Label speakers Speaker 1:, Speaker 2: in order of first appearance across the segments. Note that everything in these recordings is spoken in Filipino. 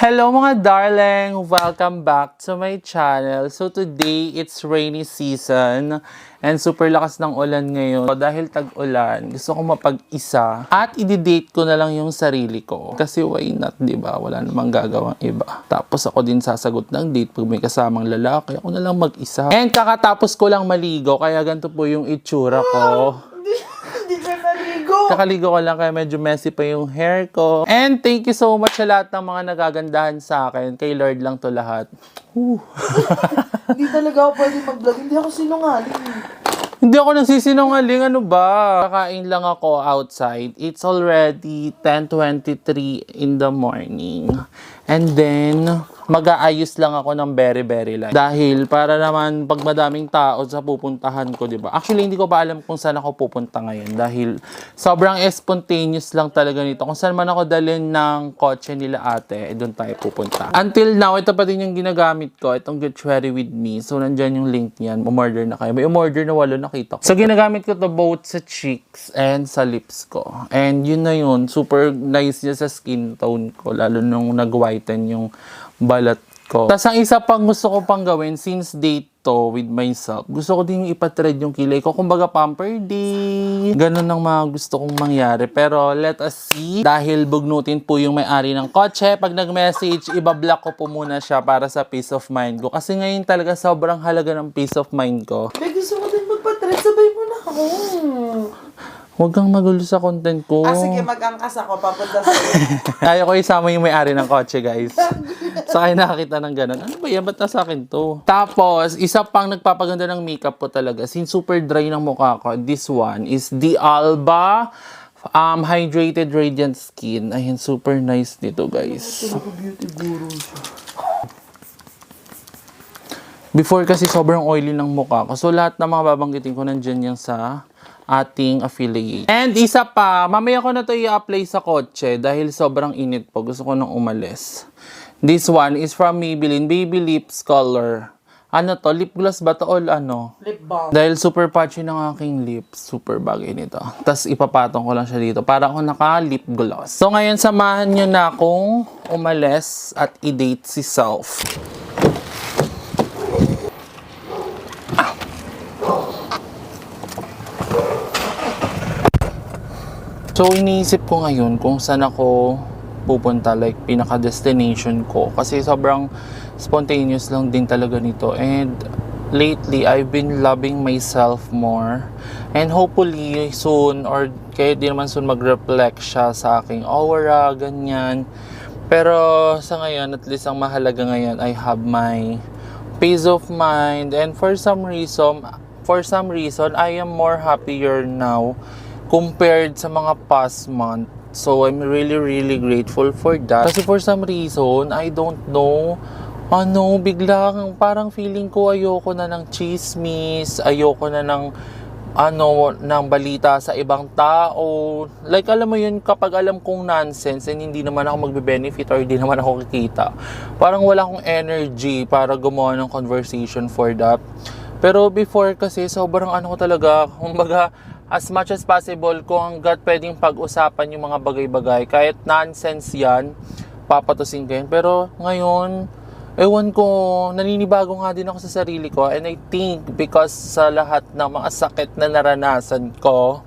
Speaker 1: Hello mga darling! Welcome back to my channel. So today, it's rainy season and super lakas ng ulan ngayon. So, dahil tag-ulan, gusto ko mapag-isa at i-date ko na lang yung sarili ko. Kasi why not, diba? Wala namang gagawang iba. Tapos ako din sasagot ng date pag may kasamang lalaki. Ako na lang mag-isa. And kakatapos ko lang maligo, kaya ganito po yung itsura ko.
Speaker 2: Hindi ka naligo.
Speaker 1: Kakaligo ko lang kaya medyo messy pa yung hair ko. And thank you so much sa lahat ng mga nagagandahan sa akin. Kay Lord lang to lahat.
Speaker 2: Hindi talaga ako pwede mag-vlog. Hindi ako sinungaling.
Speaker 1: Hindi ako nagsisinungaling. Ano ba? Kakain lang ako outside. It's already 10:23 in the morning. And then, mag-aayos lang ako ng very light. Dahil para naman pag madaming tao sa pupuntahan ko, diba? Actually, hindi ko pa alam kung saan ako pupunta ngayon. Dahil sobrang spontaneous lang talaga nito. Kung saan man ako dalhin ng kotse nila ate, doon tayo pupunta. Until now, ito pa din yung ginagamit ko. Itong Get Ready With Me. So, nandyan yung link niyan. Umorder na kayo. May umorder na 8 nakita ko. So, ginagamit ko to both sa cheeks and sa lips ko. And yun na yun. Super nice niya sa skin tone ko. Lalo nung nag-whiten yung balat ko. Tapos ang isa pang gusto ko pang gawin, since date to with myself, gusto ko din ipatread yung kilay ko. Kumbaga pamper day. Ganun ang mga gusto kong mangyari. Pero let us see. Dahil bugnutin po yung may-ari ng kotse. Pag nag-message, ibablock ko po muna siya para sa peace of mind ko. Kasi ngayon talaga sobrang halaga ng peace of mind ko.
Speaker 2: May gusto ko din magpa-thread. Sabay mo na ako.
Speaker 1: Huwag kang magulo sa content ko.
Speaker 2: Sige, mag-angkas ako. Papunta sa
Speaker 1: Kaya ko isama yung may-ari ng kotse, guys. Sa akin nakakita ng ganun. Ano ba yan? Ba't sa akin to? Tapos, isa pang nagpapaganda ng makeup po talaga. Since super dry ng mukha ko, this one is the Alba Hydrated Radiant Skin. Ayan, super nice nito, guys.
Speaker 2: beauty guru siya.
Speaker 1: Before kasi sobrang oily ng mukha ko. So, lahat ng mga babanggitin ko nandyan yan sa ating affiliate. And isa pa, mamaya ko na to i-apply sa kotse dahil sobrang init po. Gusto ko nang umalis. This one is from Maybelline Baby Lips Color. Ano to? Lip gloss ba to? O ano?
Speaker 2: Lip balm.
Speaker 1: Dahil super patchy ng aking lips. Super bagay nito. Tapos ipapatong ko lang siya dito. Para ako naka-lip gloss. So ngayon, samahan nyo na akong umalis at i-date si Self. So, iniisip ko ngayon kung saan ako pupunta, like, pinaka-destination ko. Kasi sobrang spontaneous lang din talaga nito. And lately, I've been loving myself more. And hopefully, soon, or kaya di naman soon mag-reflect siya sa aking aura, ganyan. Pero sa ngayon, at least ang mahalaga ngayon, I have my peace of mind. And for some reason, I am more happier now compared sa mga past month. So, I'm really grateful for that. Kasi for some reason, I don't know, biglang parang feeling ko ayoko na ng chismis, ayoko na ng, ng balita sa ibang tao. Like, alam mo yun, kapag alam kong nonsense and hindi naman ako magbe-benefit or hindi naman ako kikita, parang wala akong energy para gumawa ng conversation for that. Pero before kasi, sobrang ko talaga, kumbaga, as much as possible, kung hanggat pwedeng pag-usapan yung mga bagay-bagay, kahit nonsense yan, papatusin ko yan. Pero ngayon, ewan ko, naninibago nga din ako sa sarili ko. And I think because sa lahat ng mga sakit na naranasan ko,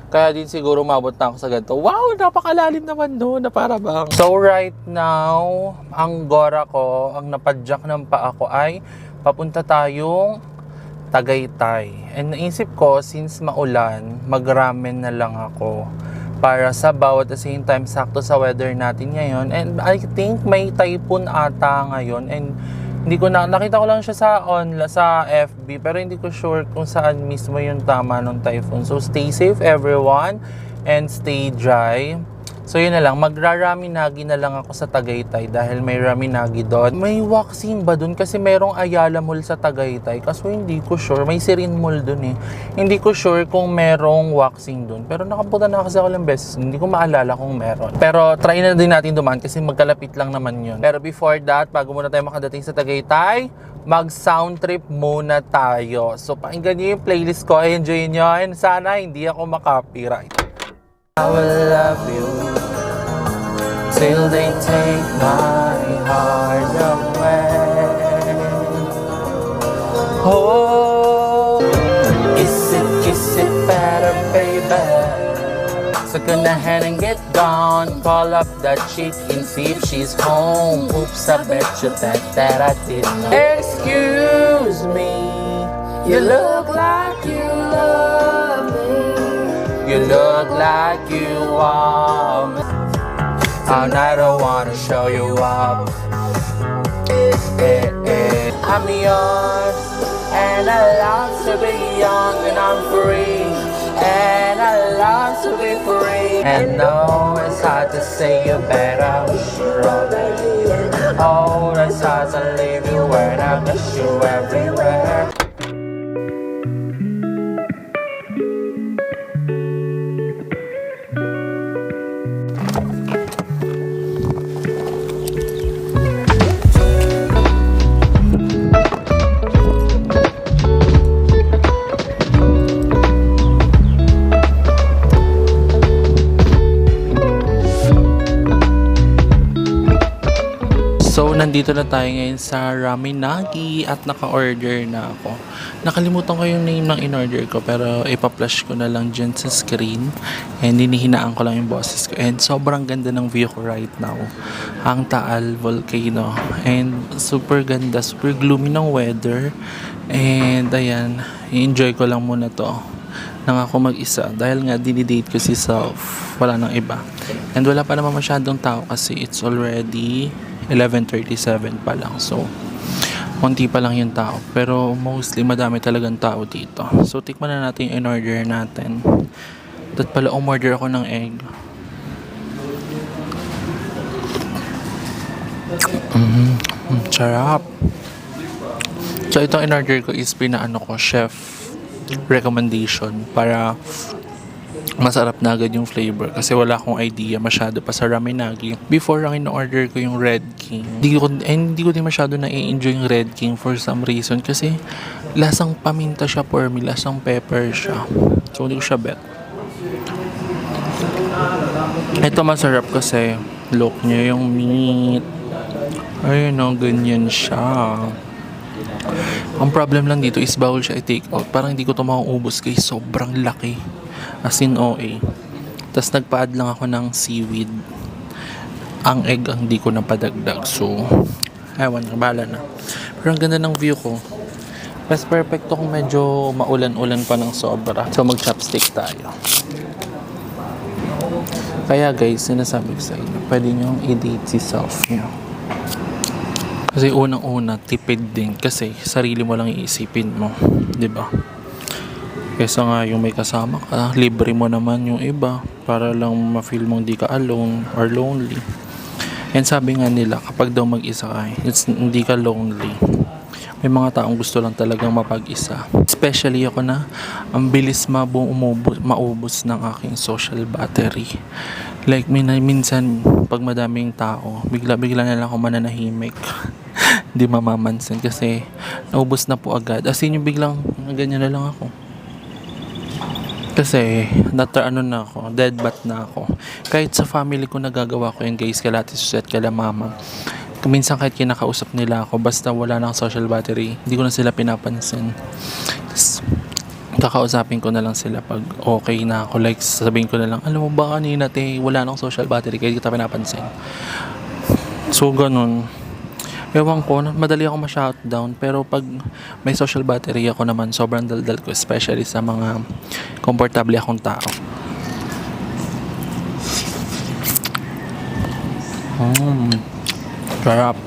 Speaker 1: kaya din siguro umabot na ako sa ganito. Wow, napakalalim naman doon, na para bang. So right now, ang gora ko, ang napadyak ng paa ko ay papunta tayong Tagaytay. And naisip ko, since maulan, mag-ramen na lang ako para sabaw at the same time sakto sa weather natin ngayon. And I think may typhoon ata ngayon. And hindi ko nakita ko lang siya sa FB, pero hindi ko sure kung saan mismo yung tama ng typhoon. So stay safe everyone and stay dry. So yun na lang, magra-raminagi na lang ako sa Tagaytay dahil may raminagi doon. May waxing ba doon? Kasi merong Ayala Mall sa Tagaytay. Kaso hindi ko sure. May Sirin Mall doon eh. Hindi ko sure kung merong waxing doon. Pero nakapunta na kasi ako lang beses. Hindi ko maalala kung meron. Pero try na din natin dumaan kasi magkalapit lang naman yun. Pero before that, bago muna tayo makadating sa Tagaytay, mag-sound trip muna tayo. So pakinggan niyo yung playlist ko. Enjoy nyo. And sana hindi ako makapiright. I will love you till they take my heart away. Oh, kiss it better, baby. So go ahead and get gone. Call up that chick and see if she's home. Oops, I bet you that I didn't know. Excuse me, you look like you love me. You look like you want me. And I don't wanna show you up. I'm yours, and I love to be young and I'm free. And I love to be free. And no, it's hard to say you better. Oh, it's hard to leave you when I miss you everywhere. So, nandito na tayo ngayon sa Raminagi at naka-order na ako. Nakalimutan ko yung name ng in-order ko pero ipa-flash ko na lang dyan sa screen and hinihinaan ko lang yung boses ko. And sobrang ganda ng view ko right now. Ang Taal Volcano. And super ganda, super gloomy ng weather. And ayan, i-enjoy ko lang muna to nang ako mag-isa dahil nga dinidate ko si Self. Wala nang iba. And wala pa naman masyadong tao kasi it's already 11:37 pa lang. So, konti pa lang yung tao. Pero mostly, madami talagang tao dito. So, tikman na natin yung in-order natin. Dapat pala, umorder ako ng egg. Sarap. So, itong in-order ko is pinaano ko, chef recommendation para masarap na agad yung flavor kasi wala akong idea masyado pa sa Raminagi. Before lang in-order ko yung Red King. Hindi ko din masyado na-enjoy yung Red King for some reason kasi lasang paminta siya for me, lasang pepper siya. So hindi ko siya bet. Ito masarap kasi look niya yung meat. Ayun o, ganyan siya. Ang problem lang dito is bawal siya i-take out. Parang hindi ko ito mauubos kasi sobrang laki. As in OA. Tapos nagpa-add lang ako ng seaweed. Ang egg ang hindi ko napadagdag. So, ewan na, bahala na. Pero ang ganda ng view ko. Mas perfecto kung medyo maulan-ulan pa ng sobra. So, mag-chopstick tayo. Kaya guys, sinasabi ko sa inyo, pwede nyo i-date si Self nyo. Kasi unang-una, tipid din. Kasi sarili mo lang iisipin mo. 'Di ba? Kesa nga yung may kasama ka, libre mo naman yung iba para lang ma-feel mong di ka alone or lonely. And sabi nga nila, kapag daw mag-isa ka, hindi ka lonely. May mga taong gusto lang talagang mapag-isa. Especially ako na ang bilis maubos ng aking social battery. Like minsan pag madaming tao, bigla-bigla na lang ako mananahimik. Hindi mamamansin kasi naubos na po agad. As in yung biglang ganyan na lang ako. Kasi ano na ako, deadbat na ako. Kahit sa family ko nagagawa ko yun guys, kala Suset, kala mama. Minsan kahit kinakausap nila ako, basta wala nang social battery, hindi ko na sila pinapansin. Tapos, kakausapin ko na lang sila pag okay na ako. Like, sasabihin ko na lang, alam mo ba kanina wala nang social battery, kaya kita pinapansin. So, ganun. Ewan ko, madali ako ma-shutdown. Pero pag may social battery ako naman, sobrang daldal ko. Especially sa mga komportable akong tao. Sarap.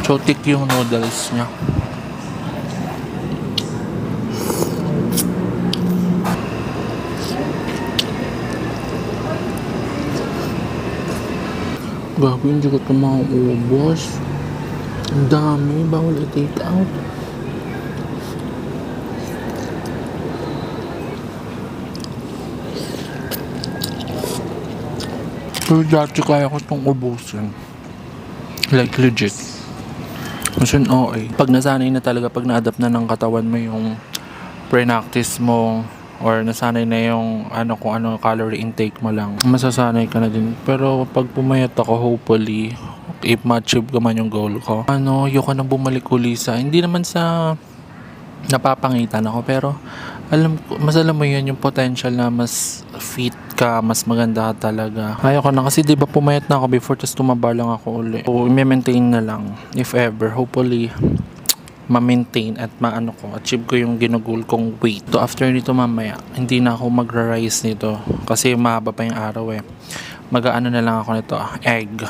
Speaker 1: So, thick yung noodles niya. Gabi, hindi ko ito mauubos. Ang dami, bawal i-take out. Pero dati kaya ko itong ubusin. Like legit. Kasi pag nasanay na talaga, pag na-adapt na ng katawan mo yung pre-practice mo or nasanay na yung kung ano calorie intake mo lang, masasanay ka na din. Pero pag pumayat ako, hopefully, if ma-achieve ko man yung goal ko, ayoko na bumalik uli sa, hindi naman sa napapangitan ako, pero mas alam mo yun, yung potential na mas fit ka, mas maganda ka talaga. Ayoko na kasi 'di ba pumayat na ako before, tapos tumaba lang ako uli. So, i-maintain na lang if ever, hopefully ma-maintain at achieve ko yung ginugol kong weight. So after nito mamaya, hindi na ako magra-rice nito kasi mahaba pa yung araw eh. Mag-aano na lang ako nito, egg,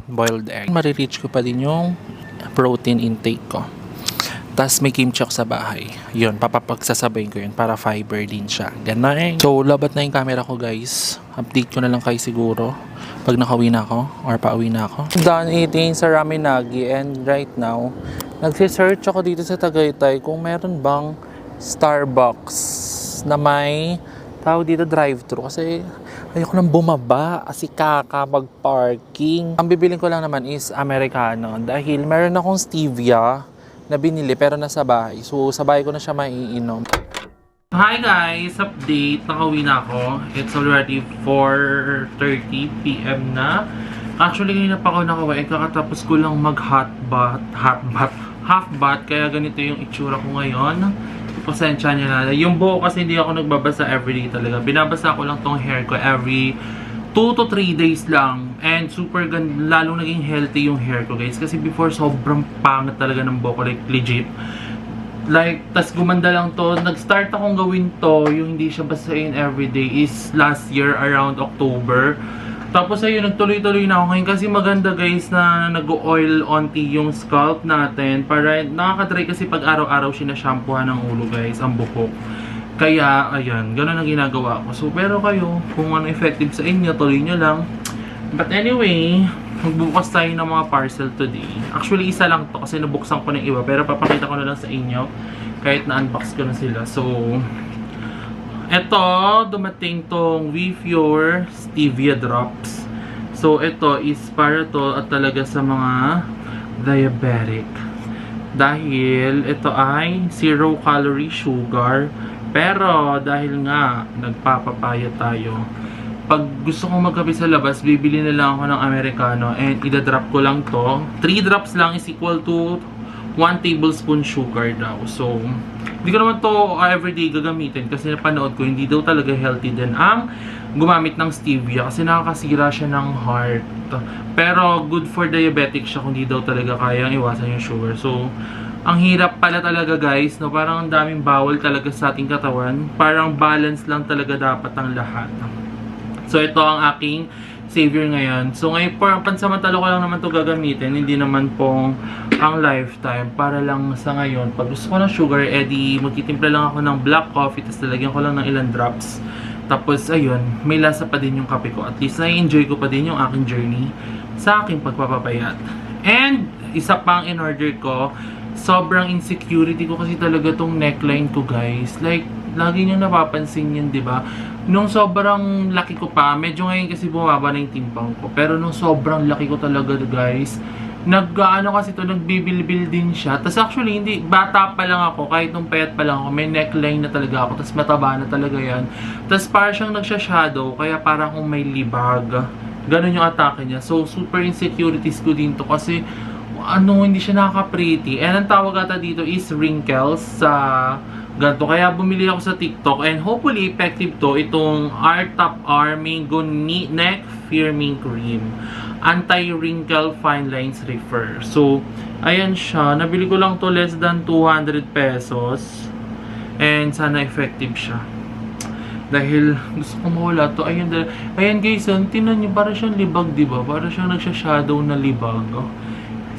Speaker 1: boiled egg. Marireach ko pa din yung protein intake ko. Tapos may kimchi ako sa bahay. Yun, papapagsasabayin ko yun para fiber din siya. Ganun. So, labat na yung camera ko, guys. Update ko na lang kayo siguro pag nakauwi na ako or pauwi na ako. Done eating sa Raminagi, and right now, nagsisearch ako dito sa Tagaytay kung meron bang Starbucks na may tawag dito drive-thru. Kasi ayoko nang bumaba kasi mag-parking. Ang bibiling ko lang naman is Americano dahil meron akong stevia na binili pero nasa bahay. So, sa bahay ko na siya maiinom. Hi guys! Update! Nakauwi na ako. It's already 4:30 PM na. Actually, ngayon na pa ako nakauwi. Kakatapos ko lang half bath. Kaya ganito yung itsura ko ngayon. Pasensya niyo na. Yung buhok kasi hindi ako nagbabasa everyday talaga. Binabasa ko lang tong hair ko every 2 to 3 days lang. And super ganda, lalong naging healthy yung hair ko, guys. Kasi before, sobrang pangit talaga ng buhok ko. Like, legit. Like, tas gumanda lang to. Nag-start akong gawin to, yung hindi siya basahin everyday, is last year around October. Tapos ayun, nagtuloy-tuloy na ako ngayon. Kasi maganda, guys, na nag-oil on tea yung scalp natin. Para nakaka-dry kasi pag araw-araw sinashampoohan ng ulo, guys, ang buhok. Kaya, ayan, gano'n ang ginagawa ko. So, pero kayo, kung ano effective sa inyo, tuloy nyo lang. But anyway, magbukas tayo ng mga parcel today. Actually, isa lang to kasi nabuksan ko ng iba. Pero papakita ko na lang sa inyo kahit na-unbox ko na sila. So, eto, dumating tong Wefure Stevia Drops. So, ito is para to at talaga sa mga diabetic. Dahil ito ay 0 calorie sugar. Pero dahil nga nagpapapaya tayo, pag gusto kong magkape sa labas, bibili na lang ako ng Americano and idadrop ko lang to. 3 drops lang is equal to 1 tablespoon sugar daw. So, hindi ko naman to everyday gagamitin kasi napanood ko hindi daw talaga healthy din ang gumamit ng stevia kasi nakakasira siya ng heart. Pero good for diabetic siya kung hindi daw talaga kayang iwasan yung sugar. So, ang hirap pala talaga, guys, no? Parang ang daming bawal talaga sa ating katawan. Parang balance lang talaga dapat ang lahat. So, ito ang aking savior ngayon. So, ngayon, pansamantalo ko lang naman ito gagamitin. Hindi naman pong ang lifetime. Para lang sa ngayon. Pag gusto ko ng sugar, edi magtitimpla lang ako ng black coffee. Tapos talagyan ko lang ng ilang drops. Tapos, ayun, may lasa pa din yung kape ko. At least, na-enjoy ko pa din yung aking journey sa aking pagpapapayat. And, isa pang in-order ko, sobrang insecurity ko kasi talaga tong neckline ko, guys. Like, lagi nyo napapansin yun, di ba? Nung sobrang laki ko pa, medyo ngayon kasi bumaba na yung timbang ko. Pero nung sobrang laki ko talaga, guys, nagbibilbil din siya. Tapos actually, hindi, bata pa lang ako, kahit nung payat pa lang ako, may neckline na talaga ako. Tapos mataba na talaga yan. Tapos parang siyang nagsha-shadow, kaya parang kung may libag. Ganon yung atake niya. So, super insecurities ko din to kasi hindi siya nakaka-pretty. And ang tawag ata dito is wrinkles sa ganito. Kaya bumili ako sa TikTok and hopefully effective to itong R-Top R Mango Neck Firming Cream. Anti-wrinkle fine lines refer. So, ayan siya. Nabili ko lang to less than 200 pesos. And sana effective siya. Dahil gusto ko mawala to. Ayan guys, tinan nyo, para siyang libag, diba? Para siyang nagsha-shadow na libag.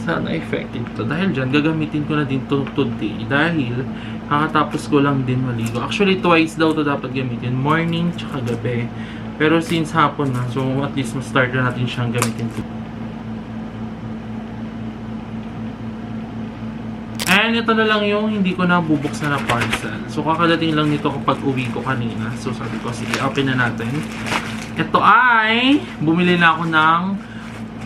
Speaker 1: Sana effective to. Dahil dyan, gagamitin ko na din to today. Dahil, kakatapos ko lang din maligo. Actually, twice daw to dapat gamitin. Morning, tsaka gabi. Pero since hapon na, so at least ma-start na natin siyang gamitin today. And ito na lang yung hindi ko na bubuksan na parcel. So, kakadating lang nito kapag uwi ko kanina. So, sabi ko, sige, open na natin. Ito ay, bumili na ako ng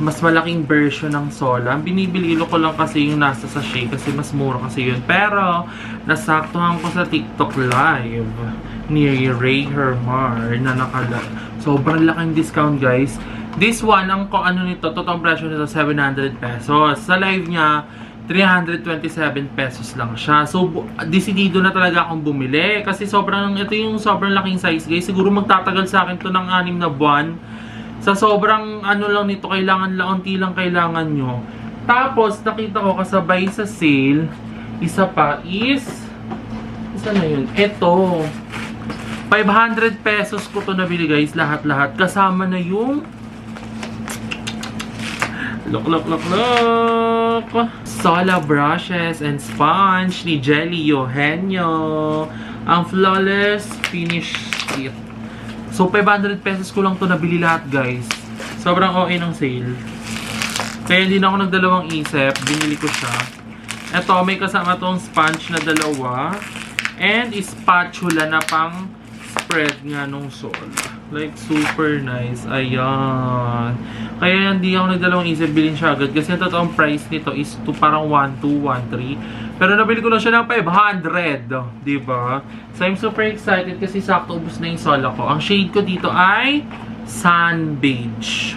Speaker 1: mas malaking version ng Sola. Ang binibili ko lang kasi yung nasa sachet kasi mas mura kasi yun. Pero, nasaktuhan ko sa TikTok Live ni Ray Hermar na sobrang laking discount, guys. This one, ang ano nito, totoong presyo nito, 700 pesos. Sa live niya, 327 pesos lang siya. So, decidido na talaga akong bumili. Kasi ito yung sobrang laking size, guys. Siguro magtatagal sa akin to ng 6 na buwan. Sa sobrang ano lang nito, unti lang kailangan nyo. Tapos, nakita ko kasabay sa sale, isa na yun? Ito. 500 pesos ko to nabili, guys. Lahat-lahat. Kasama na yung look. Sola brushes and sponge ni Jelly Eugenio. Ang flawless finish kit. So, 500 pesos ko lang to nabili lahat, guys. Sobrang OA ng sale. Kaya hindi na ako nagdalawang isip. Binili ko siya. Ito, may kasama tong sponge na dalawa. And spatula na pang spread nga nung Sola. Like, super nice. Ayan. Kaya hindi ako nagdalawang isip bilhin siya agad. Kasi ang totoong price nito is parang 1,200, 1,300. Pero nabili ko lang siya ng 500. Diba? So, I'm super excited kasi sakto ubos na yung Sola ko. Ang shade ko dito ay Sun Beige.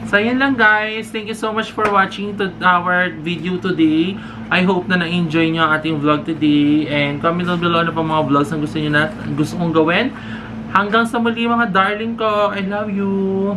Speaker 1: So, yun lang, guys. Thank you so much for watching our video today. I hope na na-enjoy nyo ang ating vlog today. And comment down below ano pa mga vlogs na gusto kong gawin. Hanggang sa muli, mga darling ko. I love you.